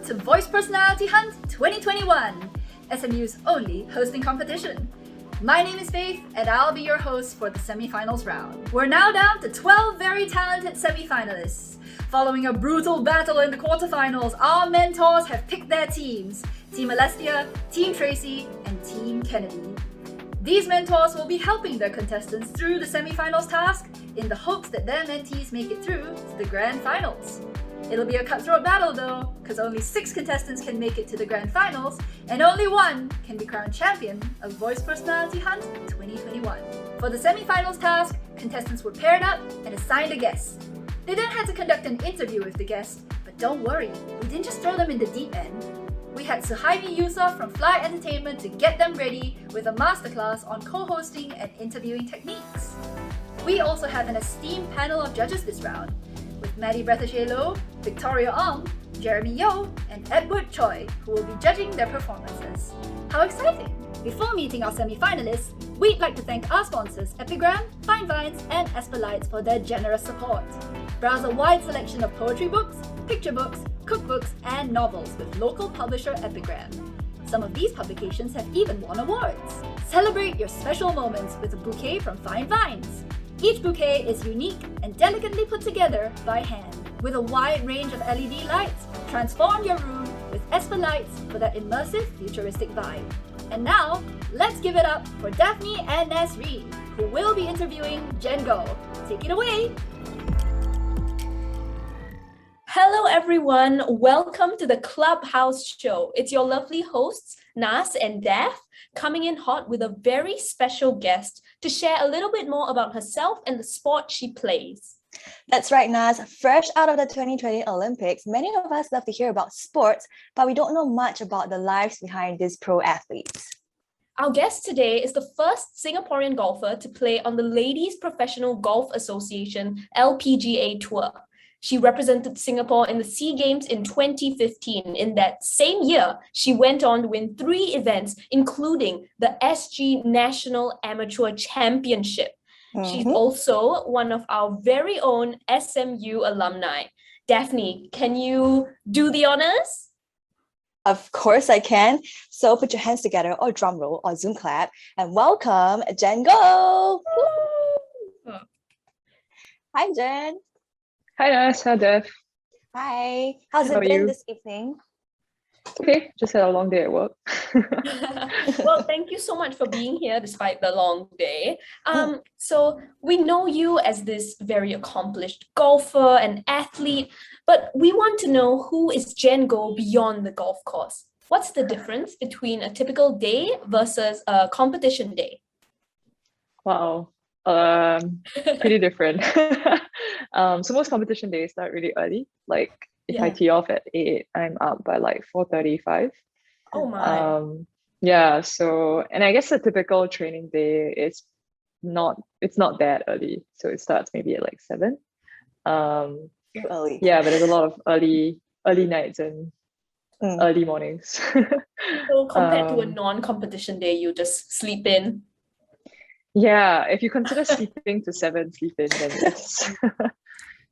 to Voice Personality Hunt 2021, SMU's only hosting competition. My name is Faith, and I'll be your host for the semifinals round. We're now down to 12 very talented semifinalists. Following a brutal battle in the quarterfinals, our mentors have picked their teams: Team Alastair, Team Tracy, and Team Kennede. These mentors will be helping their contestants through the semifinals task in the hopes that their mentees make it through to the grand finals. It'll be a cutthroat battle though, because only 6 contestants can make it to the grand finals, and only one can be crowned champion of Voice Personality Hunt 2021. For the semifinals task, contestants were paired up and assigned a guest. They then had to conduct an interview with the guest, but don't worry, we didn't just throw them in the deep end. We had Suhaimi Yusof from Fly Entertainment to get them ready with a masterclass on co-hosting and interviewing techniques. We also have an esteemed panel of judges this round, with Maddie Brethashe-Low, Victoria Ong, Jeremy Yo, and Edward Choi, who will be judging their performances. How exciting! Before meeting our semi-finalists, we'd like to thank our sponsors Epigram, Fine Vines, and Esperlights for their generous support. Browse a wide selection of poetry books, picture books, cookbooks, and novels with local publisher Epigram. Some of these publications have even won awards. Celebrate your special moments with a bouquet from Fine Vines. Each bouquet is unique and delicately put together by hand. With a wide range of LED lights, transform your room with Esper lights for that immersive, futuristic vibe. And now, let's give it up for Daphne and Nasreen, who will be interviewing Jen Goh. Take it away! Hello everyone, welcome to the Clubhouse Show. It's your lovely hosts, Nas and Daph, coming in hot with a very special guest to share a little bit more about herself and the sport she plays. That's right, Nas. Fresh out of the 2020 Olympics, many of us love to hear about sports, but we don't know much about the lives behind these pro athletes. Our guest today is the first Singaporean golfer to play on the Ladies Professional Golf Association LPGA Tour. She represented Singapore in the SEA Games in 2015. In that same year, she went on to win 3 events, including the SG National Amateur Championship. She's also one of our very own SMU alumni. Daphne, can you do the honors? Of course I can. So put your hands together or drum roll or Zoom clap and welcome Jen Goh. Hi, Jen. Hi, Nas. Hi, Daph. Hi. How's it been this evening? Okay, just had a long day at work. Well, thank you so much for being here despite the long day. So we know you as this very accomplished golfer and athlete, but we want to know, who is Jen Goh beyond the golf course? What's the difference between a typical day versus a competition day? Wow, pretty different. So most competition days start really early. Like if I tee off at 8, I'm up by like 4:35. Oh my. Yeah, so, and I guess a typical training day is not that early. So it starts maybe at like 7. Too early. Yeah, but there's a lot of early nights and early mornings. So compared to a non-competition day, you just sleep in. Yeah, if you consider sleeping to 7 sleep in, then yes.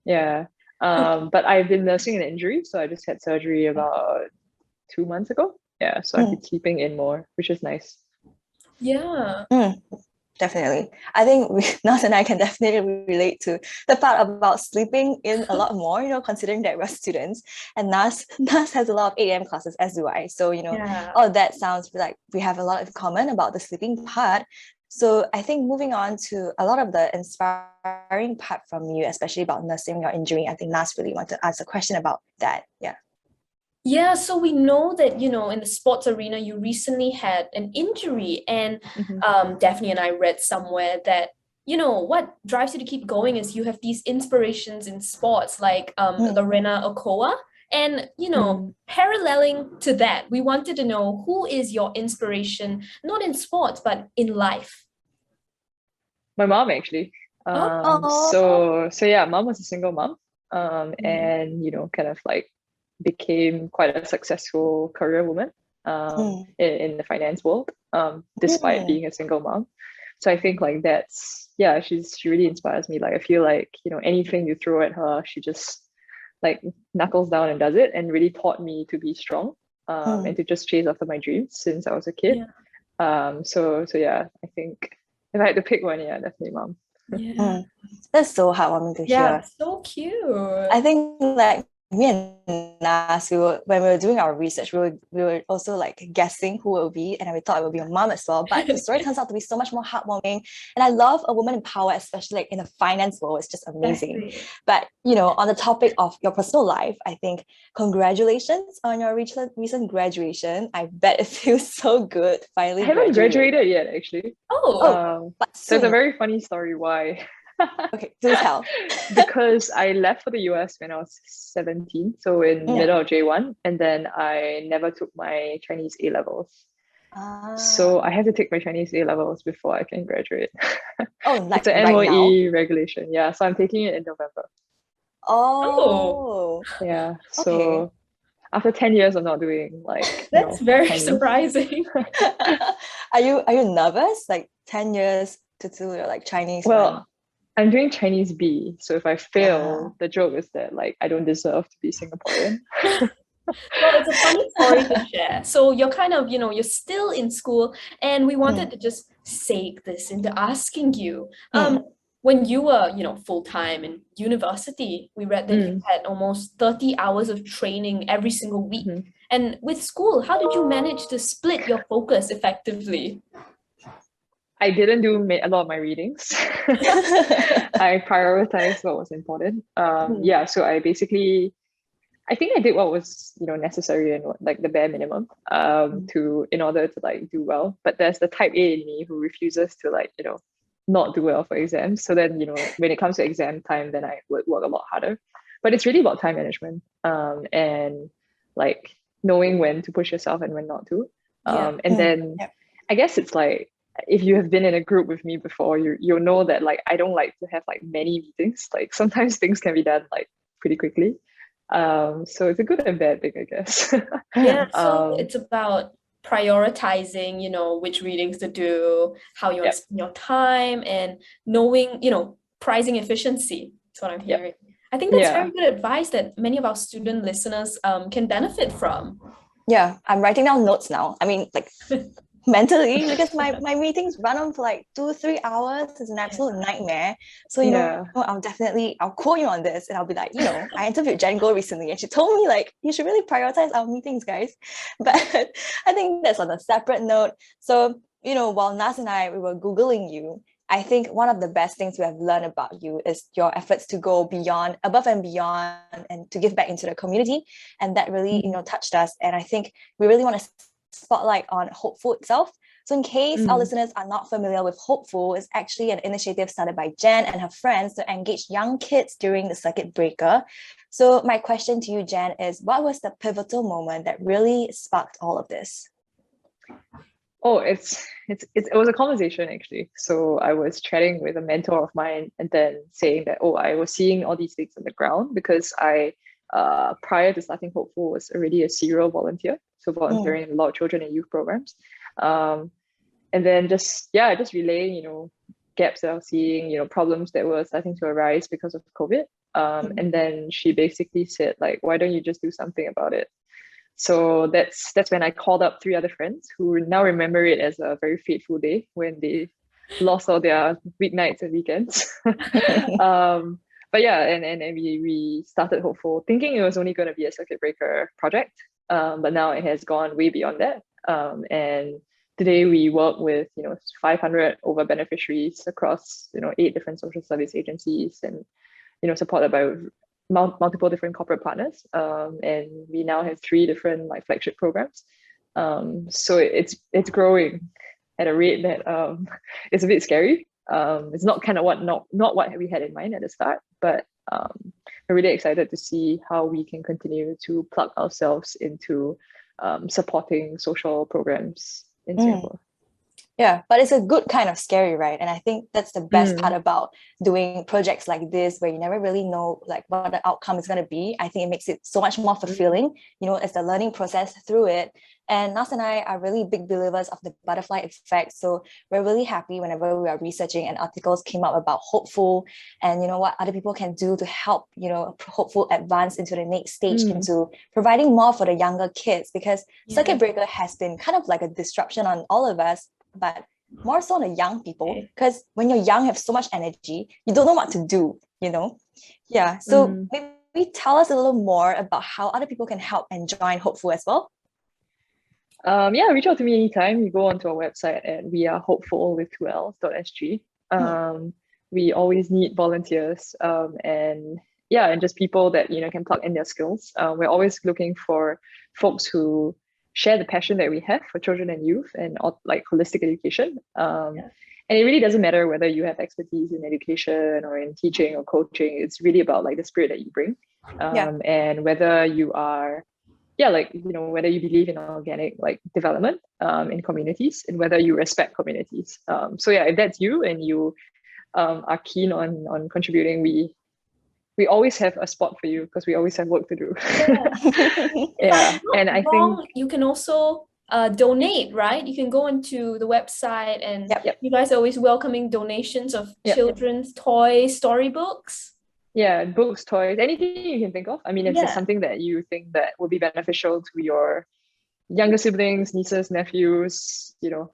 Yeah. But I've been nursing an injury, so I just had surgery about 2 months ago. Yeah, so I've been sleeping in more, which is nice. Yeah. Definitely. I think Nas and I can definitely relate to the part about sleeping in a lot more, considering that we're students. And Nas has a lot of 8 a.m. classes, as do I. So, all of that sounds like we have a lot in common about the sleeping part. So I think moving on to a lot of the inspiring part from you, especially about nursing your injury, I think Nas really wanted to ask a question about that. Yeah, so we know that, in the sports arena, you recently had an injury, and Daphne and I read somewhere that, what drives you to keep going is you have these inspirations in sports like Lorena Okoa. And, paralleling to that, we wanted to know, who is your inspiration, not in sports, but in life? My mom, actually. So yeah, mom was a single mom, and, kind of like became quite a successful career woman in the finance world, despite being a single mom. So I think like she really inspires me. Like I feel like, anything you throw at her, she just like knuckles down and does it, and really taught me to be strong and to just chase after my dreams since I was a kid. So yeah, I think if I had to pick one, yeah, definitely mom. Yeah. That's so heartwarming to Yeah, hear. so cute. I think like me and Nas, when we were doing our research, we were also like guessing who it would be, and we thought it would be your mom as well. But the story turns out to be so much more heartwarming. And I love a woman in power, especially like in the finance world. It's just amazing. Definitely. But on the topic of your personal life, I think congratulations on your recent graduation. I bet it feels so good finally. I haven't graduated yet, actually. But so it's a soon. very funny story why. Okay, do tell. Because I left for the US when I was 17, so in middle of J1, and then I never took my Chinese A-levels. So I have to take my Chinese A-levels before I can graduate. Like it's an right MOE now? regulation. Yeah, so I'm taking it in November. Yeah. So after 10 years of not doing like that's very Chinese. surprising. Are you nervous? Like 10 years to do your like Chinese one? I'm doing Chinese B, so if I fail, the joke is that like I don't deserve to be Singaporean. Well, it's a funny story to share. So you're kind of, you're still in school, and we wanted to just seg this into asking you, when you were, full-time in university, we read that you had almost 30 hours of training every single week. And with school, how did you manage to split your focus effectively? I didn't do a lot of my readings. I prioritized what was important. So I think I did what was necessary and like the bare minimum in order to like do well. But there's the type A in me who refuses to like not do well for exams. So then when it comes to exam time, then I would work a lot harder. But it's really about time management and like knowing when to push yourself and when not to. Then I guess it's like, if you have been in a group with me before, you'll know that like I don't like to have like many meetings. Like sometimes things can be done like pretty quickly. So it's a good and bad thing, I guess. So it's about prioritizing, which readings to do, how you want to spend your time, and knowing, pricing efficiency. That's what I'm hearing. I think that's very good advice that many of our student listeners can benefit from. Yeah, I'm writing down notes now. I mean, like mentally, because my meetings run on for like 2-3 hours. It's an absolute nightmare. So I'll quote you on this, and I'll be like, I interviewed Jen Goh recently, and she told me like you should really prioritize our meetings, guys. But I think that's on a separate note. So while Nas and I we were Googling you, I think one of the best things we have learned about you is your efforts to go above and beyond, and to give back into the community, and that really touched us. And I think we really want to spotlight on Hopeful itself. So in case our listeners are not familiar with Hopeful, it's actually an initiative started by Jen and her friends to engage young kids during the circuit breaker. So my question to you, Jen, is what was the pivotal moment that really sparked all of this? Oh, it was a conversation actually. So I was chatting with a mentor of mine and then saying that, I was seeing all these things on the ground because I prior to starting Hopeful was already a serial volunteer. So volunteering in a lot of children and youth programs. And then just relaying, gaps that I was seeing, problems that were starting to arise because of COVID. And then she basically said, like, why don't you just do something about it? So that's when I called up 3 other friends who now remember it as a very fateful day when they lost all their weeknights and weekends. But yeah, and we started Hopeful thinking it was only going to be a circuit breaker project. But now it has gone way beyond that. And today we work with 500 over beneficiaries across 8 different social service agencies, and supported by multiple different corporate partners. And we now have 3 different like flagship programs. So it's growing at a rate that is a bit scary. It's not what we had in mind at the start, but we're really excited to see how we can continue to plug ourselves into supporting social programs in Singapore. Yeah, but it's a good kind of scary, right? And I think that's the best part about doing projects like this, where you never really know like what the outcome is going to be. I think it makes it so much more fulfilling, you know, as the learning process through it. And Nas and I are really big believers of the butterfly effect. So we're really happy whenever we are researching and articles came out about hopeful and, you know, what other people can do to help, you know, hopeful advance into the next stage, into providing more for the younger kids, because circuit breaker has been kind of like a disruption on all of us, but more so on the young people, because when you're young, you have so much energy, you don't know what to do, you know? Yeah, so maybe tell us a little more about how other people can help and join Hopeful as well. Yeah, reach out to me anytime. You go onto our website at wearehopeful.sg. We always need volunteers and just people that, you know, can plug in their skills. We're always looking for folks who share the passion that we have for children and youth and like holistic education. And it really doesn't matter whether you have expertise in education or in teaching or coaching. It's really about like the spirit that you bring. And whether you are, like, you know, whether you believe in organic like development in communities and whether you respect communities. So yeah, if that's you and you are keen on contributing, we always have a spot for you because we always have work to do. And I think you can also donate, right? You can go into the website and you guys are always welcoming donations of children's toys, storybooks. Yeah, books, toys, anything you can think of. I mean, if there's something that you think that will be beneficial to your younger siblings, nieces, nephews, you know,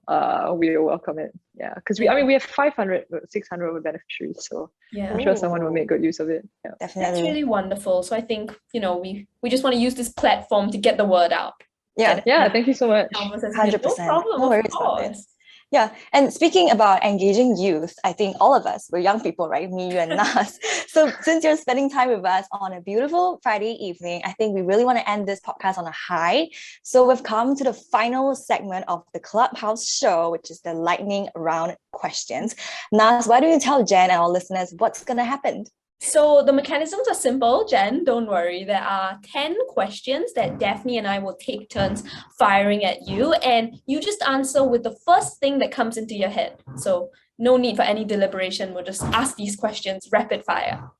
we welcome it. Yeah, because we have 500, 600 beneficiaries, so I'm sure someone will make good use of it. Yeah, definitely. That's really wonderful. So I think, you know, we just want to use this platform to get the word out. Thank you so much. 100%. No problem, no worries about this. Yeah, and speaking about engaging youth, I think all of us, we're young people, right? Me, you, and Nas. So since you're spending time with us on a beautiful Friday evening, I think we really want to end this podcast on a high. So we've come to the final segment of the Clubhouse show, which is the lightning round questions. Nas, why don't you tell Jen and our listeners what's going to happen? So the mechanisms are simple, Jen, don't worry. There are 10 questions that Daphne and I will take turns firing at you, and you just answer with the first thing that comes into your head. So no need for any deliberation. We'll just ask these questions rapid fire.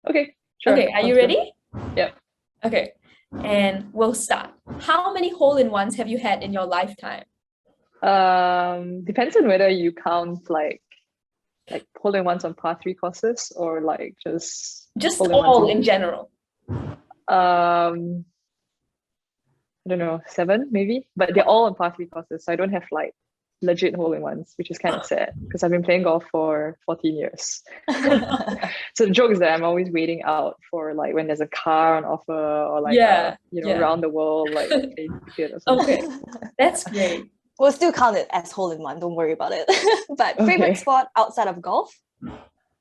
Okay, sure. Okay, are you ready? Yep. Okay, and we'll start. How many hole-in-ones have you had in your lifetime? Depends on whether you count like hole-in-ones on par 3 courses or like just all in general. I don't know, 7 maybe, but they're all on par 3 courses, so I don't have like legit hole-in-ones, which is kind of sad because I've been playing golf for 14 years. So the joke is that I'm always waiting out for like when there's a car on offer or like around the world like plane ticket or something. Okay, that's great. We'll still count it as hole-in-one, don't worry about it. But favorite sport outside of golf?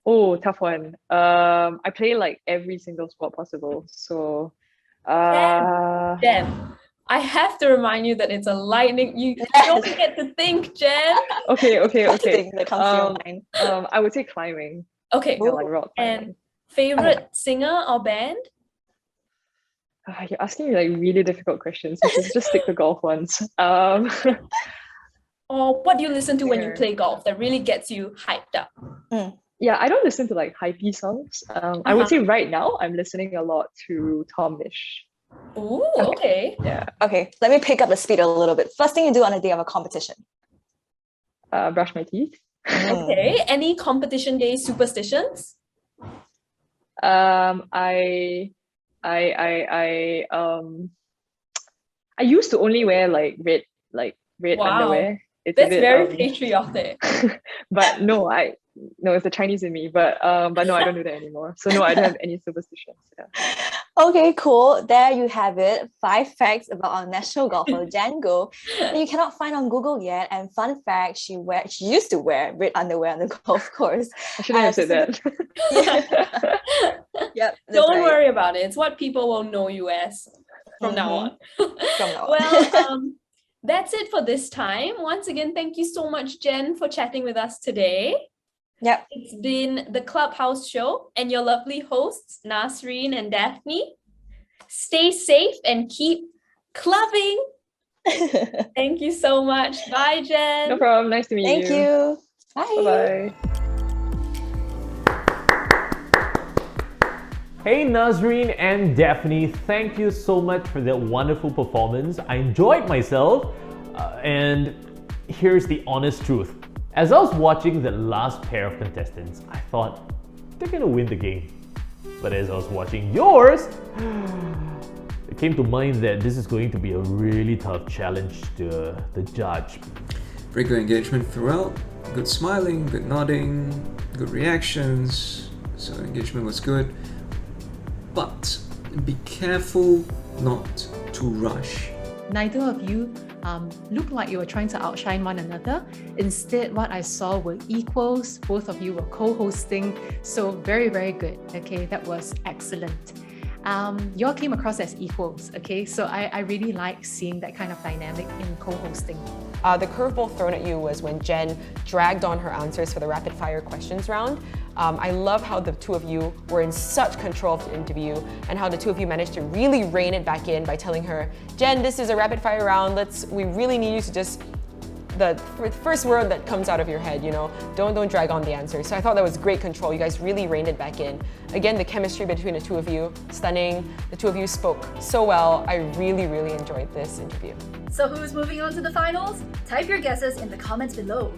Oh, tough one. I play like every single sport possible. So Jen, I have to remind you that it's a lightning. You don't get to think, Jen. Okay. That comes to your mind. I would say climbing. Okay, like rock climbing. And favorite singer or band? You're asking me like really difficult questions. You should just stick to golf ones. Or what do you listen to when you play golf that really gets you hyped up? Yeah, I don't listen to like hypey songs. I would say right now I'm listening a lot to Tom Misch. Ooh, okay. Yeah. Okay, let me pick up the speed a little bit. First thing you do on a day of a competition? Brush my teeth. Okay. Any competition day superstitions? I used to only wear like red underwear. That's very patriotic. But no, it's the Chinese in me. But no, I don't do that anymore. So no, I don't have any superstitions. Yeah. Okay, cool. There you have it. 5 facts about our national golfer, Jen Goh, that you cannot find on Google yet. And fun fact, she used to wear red underwear on the golf course. I shouldn't have said that. Yep. Don't worry about it. It's what people will know you as from now on. Well, that's it for this time. Once again, thank you so much, Jen, for chatting with us today. Yep. It's been the Clubhouse Show and your lovely hosts, Nasreen and Daphne. Stay safe and keep clubbing. Thank you so much. Bye, Jen. No problem. Nice to meet Thank you. Bye. Bye-bye. Hey Nasreen and Daphne, thank you so much for that wonderful performance. I enjoyed myself, and here's the honest truth. As I was watching the last pair of contestants, I thought they're gonna win the game. But as I was watching yours, it came to mind that this is going to be a really tough challenge to the judge. Very good engagement throughout, good smiling, good nodding, good reactions, so engagement was good. But be careful not to rush. Neither of you looked like you were trying to outshine one another. Instead, what I saw were equals. Both of you were co-hosting, so very, very good. Okay, that was excellent. You all came across as equals, okay? So I really like seeing that kind of dynamic in co-hosting. The curveball thrown at you was when Jen dragged on her answers for the rapid fire questions round. I love how the two of you were in such control of the interview and how the two of you managed to really rein it back in by telling her, Jen, this is a rapid fire round. We really need you to just, the first word that comes out of your head, you know, don't drag on the answer. So I thought that was great control. You guys really reined it back in. Again, the chemistry between the two of you, stunning. The two of you spoke so well. I really, really enjoyed this interview. So who's moving on to the finals? Type your guesses in the comments below.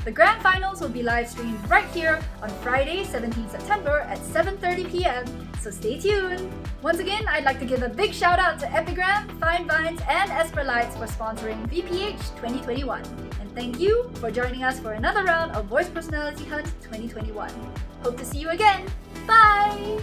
The grand finals will be live streamed right here on Friday, 17th September at 7:30 p.m. So stay tuned. Once again, I'd like to give a big shout out to Epigram, Fine Vines, and Esper Lights for sponsoring VPH 2021. And thank you for joining us for another round of Voice Personality Hunt 2021. Hope to see you again. Bye!